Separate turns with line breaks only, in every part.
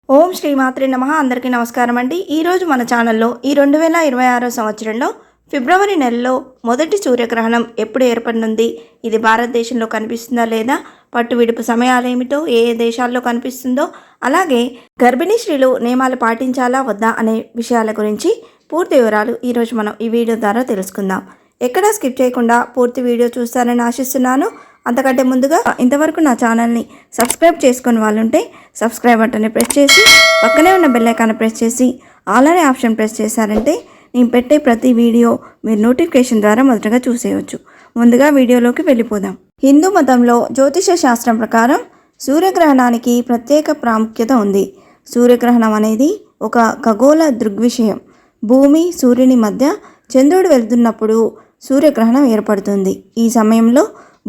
ఓం శ్రీ మాత్రే నమః. అందరికీ నమస్కారం అండి. ఈరోజు మన ఛానల్లో ఈ 2026 సంవత్సరంలో ఫిబ్రవరి నెలలో మొదటి సూర్యగ్రహణం ఎప్పుడు ఏర్పడనుంది, ఇది భారతదేశంలో కనిపిస్తుందా లేదా, పట్టు విడుపు సమయాలు ఏమిటో, ఏ ఏ దేశాల్లో కనిపిస్తుందో, అలాగే గర్భిణీ స్త్రీలు నియమాలు పాటించాలా వద్దా అనే విషయాల గురించి పూర్తి వివరాలు ఈరోజు మనం ఈ వీడియో ద్వారా తెలుసుకుందాం. ఎక్కడా స్కిప్ చేయకుండా పూర్తి వీడియో చూస్తారని ఆశిస్తున్నాను. అంతకంటే ముందుగా ఇంతవరకు నా ఛానల్ని సబ్స్క్రైబ్ చేసుకుని వాళ్ళుంటే సబ్స్క్రైబ్ బటన్ని ప్రెస్ చేసి పక్కనే ఉన్న బెల్ ఐకాన్ని ప్రెస్ చేసి ఆల్ అనే ఆప్షన్ ప్రెస్ చేశారంటే నేను పెట్టే ప్రతి వీడియో మీరు నోటిఫికేషన్ ద్వారా మొదటగా చూసేయవచ్చు. ముందుగా వీడియోలోకి వెళ్ళిపోదాం. హిందూ మతంలో జ్యోతిష శాస్త్రం ప్రకారం సూర్యగ్రహణానికి ప్రత్యేక ప్రాముఖ్యత ఉంది. సూర్యగ్రహణం అనేది ఒక ఖగోళ దృగ్విషయం. భూమి సూర్యుని మధ్య చంద్రుడు వెళ్తున్నప్పుడు సూర్యగ్రహణం ఏర్పడుతుంది. ఈ సమయంలో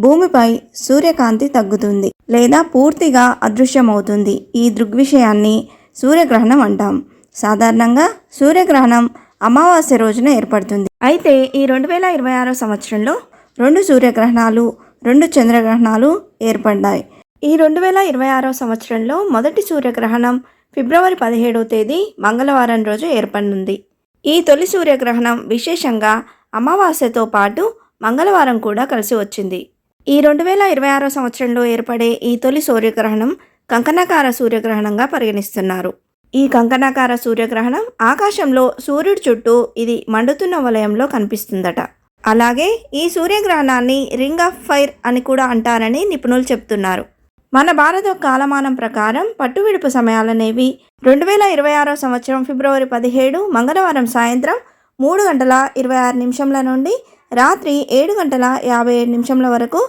భూమిపై సూర్యకాంతి తగ్గుతుంది లేదా పూర్తిగా అదృశ్యమవుతుంది. ఈ దృగ్విషయాన్ని సూర్యగ్రహణం అంటాం. సాధారణంగా సూర్యగ్రహణం అమావాస్య రోజున ఏర్పడుతుంది. అయితే ఈ 2026 సంవత్సరంలో 2 సూర్యగ్రహణాలు 2 చంద్రగ్రహణాలు ఏర్పడ్డాయి. ఈ 2026 సంవత్సరంలో మొదటి సూర్యగ్రహణం ఫిబ్రవరి 17వ తేదీ మంగళవారం రోజు ఏర్పడనుంది. ఈ తొలి సూర్యగ్రహణం విశేషంగా అమావాస్యతో పాటు మంగళవారం కూడా కలిసి వచ్చింది. ఈ 2026 సంవత్సరంలో ఏర్పడే ఈ తొలి సూర్యగ్రహణం కంకణాకార సూర్యగ్రహణంగా పరిగణిస్తున్నారు. ఈ కంకణాకార సూర్యగ్రహణం ఆకాశంలో సూర్యుడి చుట్టూ ఇది మండుతున్న వలయంలో కనిపిస్తుందట. అలాగే ఈ సూర్యగ్రహణాన్ని రింగ్ ఆఫ్ ఫైర్ అని కూడా అంటారని నిపుణులు చెప్తున్నారు. మన భారత కాలమానం ప్రకారం పట్టు విడుపు సమయాలనేవి 2026 సంవత్సరం ఫిబ్రవరి 17 మంగళవారం సాయంత్రం 3:26 నుండి రాత్రి 7:57 వరకు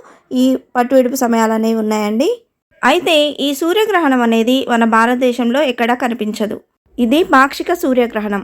ఈ పట్టు విడుపు సమయాలు అనేవి ఉన్నాయండి. అయితే ఈ సూర్యగ్రహణం అనేది మన భారతదేశంలో ఎక్కడా కనిపించదు. ఇది పాక్షిక సూర్యగ్రహణం.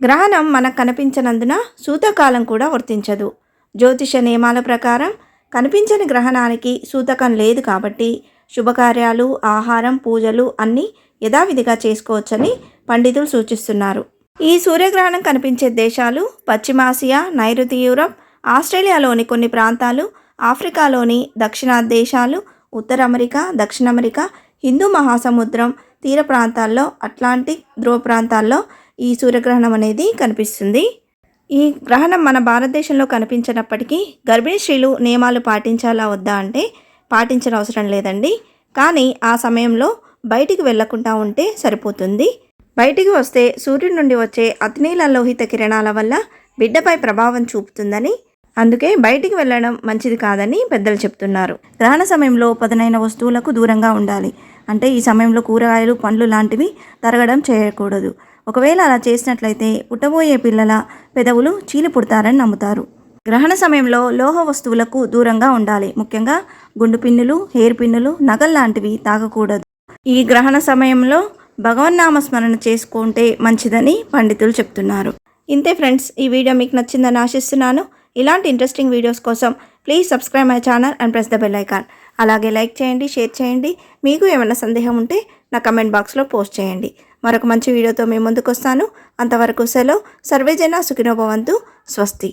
గ్రహణం మనకు కనిపించనందున సూతకాలం కూడా వర్తించదు. జ్యోతిష నియమాల ప్రకారం కనిపించని గ్రహణానికి సూతకం లేదు కాబట్టి శుభకార్యాలు, ఆహారం, పూజలు అన్నీ యథావిధిగా చేసుకోవచ్చని పండితులు సూచిస్తున్నారు. ఈ సూర్యగ్రహణం కనిపించే దేశాలు పశ్చిమాసియా, నైరుతి యూరప్, ఆస్ట్రేలియాలోని కొన్ని ప్రాంతాలు, ఆఫ్రికాలోని దక్షిణాది దేశాలు, ఉత్తర అమెరికా, దక్షిణ అమెరికా, హిందూ మహాసముద్రం తీర ప్రాంతాల్లో, అట్లాంటిక్ ధ్రువ ప్రాంతాల్లో ఈ సూర్యగ్రహణం అనేది కనిపిస్తుంది. ఈ గ్రహణం మన భారతదేశంలో కనిపించినప్పటికీ గర్భిణీ స్త్రీలు నియమాలు పాటించాలా వద్దా అంటే పాటించిన అవసరం లేదండి. కానీ ఆ సమయంలో బయటికి వెళ్లకుండా ఉంటే సరిపోతుంది. బయటికి వస్తే సూర్యుడి నుండి వచ్చే అతినీల లోహిత కిరణాల వల్ల బిడ్డపై ప్రభావం చూపుతుందని, అందుకే బయటికి వెళ్ళడం మంచిది కాదని పెద్దలు చెప్తున్నారు. గ్రహణ సమయంలో పదునైన వస్తువులకు దూరంగా ఉండాలి. అంటే ఈ సమయంలో కూరగాయలు, పండ్లు లాంటివి తరగడం చేయకూడదు. ఒకవేళ అలా చేసినట్లయితే పుట్టబోయే పిల్లల పెదవులు చీలి పుడతారని నమ్ముతారు. గ్రహణ సమయంలో లోహ వస్తువులకు దూరంగా ఉండాలి. ముఖ్యంగా గుండు పిన్నులు, హెయిర్ పిన్నులు, నగలు లాంటివి తాగకూడదు. ఈ గ్రహణ సమయంలో భగవన్నామ స్మరణ చేసుకుంటే మంచిదని పండితులు చెప్తున్నారు. ఇంతే ఫ్రెండ్స్, ఈ వీడియో మీకు నచ్చిందని ఆశిస్తున్నాను. ఇలాంటి ఇంట్రెస్టింగ్ వీడియోస్ కోసం please subscribe my channel and press the bell icon. అలాగే లైక్ చేయండి, షేర్ చేయండి. మీకు ఏమైనా సందేహం ఉంటే నా కమెంట్ బాక్స్లో పోస్ట్ చేయండి. మరొక మంచి వీడియోతో మేము ముందుకు వస్తాను. అంతవరకు సెలవు. సర్వేజన సుఖినో భవంతు. స్వస్తి.